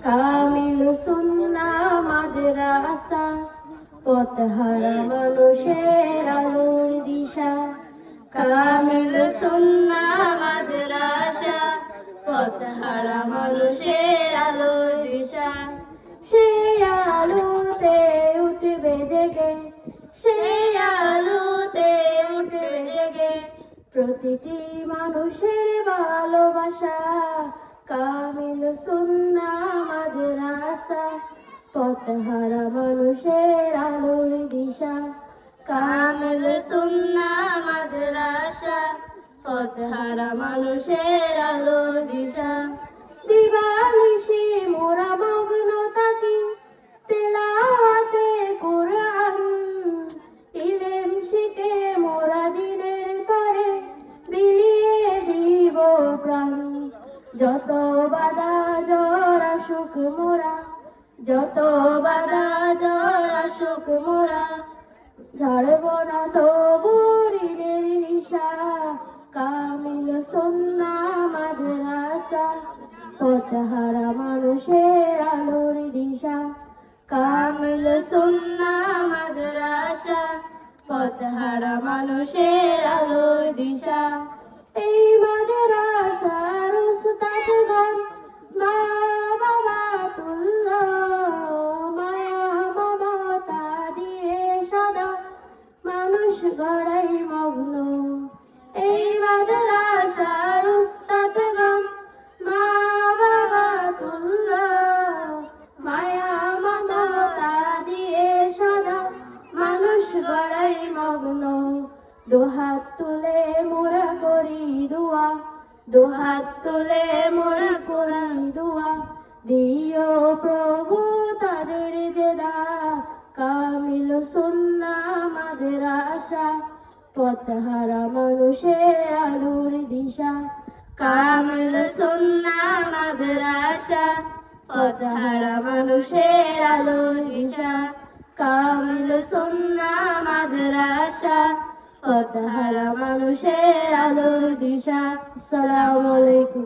কামিল সুন্নাহ মাদ্রাসা, পথহারা মানুষের আলোর দিশা। কামিল সুন্নাহ মাদ্রাসা, পথহারা মানুষের আলোর দিশা। সেই আলোতে উঠবে জেগে, সেই আলোতে উঠবে জেগে প্রতিটি মানুষের ভালোবাসা। কামিল সুন্নাহ মাদ্রাসা, পথহারা মানুষের আলোর দিশা। কামিল সুন্নাহ মাদ্রাসা, পথহারা মানুষের আলোর দিশা। দিবানিশি মোরা মগ্ন থাকি তেলাওয়াতে কুরআন, ইলম শিখে মোরা দিনের তরে বিলিয়ে দিব প্রাণ। যত বাধা জ্বর আসুক মোরা, যত বাধা জ্বর আসুক মোরা, ছাড়ব না তবু ঋণের নিশা। কামিল সুন্নাহ মাদ্রাসা, পথহারা মানুষের আলোর দিশা। কামিল সুন্নাহ মাদ্রাসা, পথহারা মানুষের আলোর দিশা। এই মাদ্রাসার উস্তাদগণ মা বাবা তুল্য, মায়া মমতা দিয়ে সদা মানুষ গড়াই মগ্ন। এই মাদ্রাসার উস্তাদগণ মা বাবা তুল্য, মায়া মমতা দিয়ে সদা মানুষ গড়াই মগ্ন। দুহাত তুলে মোরা করি দুয়া, দুহাত তুলে মোরা করি দুয়া, দিও প্রভু তাদের জেদা। কামিল সুন্নাহ মাদ্রাসা, পথহারা মানুষের আলোর দিশা। কামিল সুন্নাহ মাদ্রাসা, পথহারা মানুষের আলোর দিশা। কামিল সুন্নাহ মাদ্রাসা, পথহারা মানুষের আলোর দিশা। আসসালামু আলাইকুম।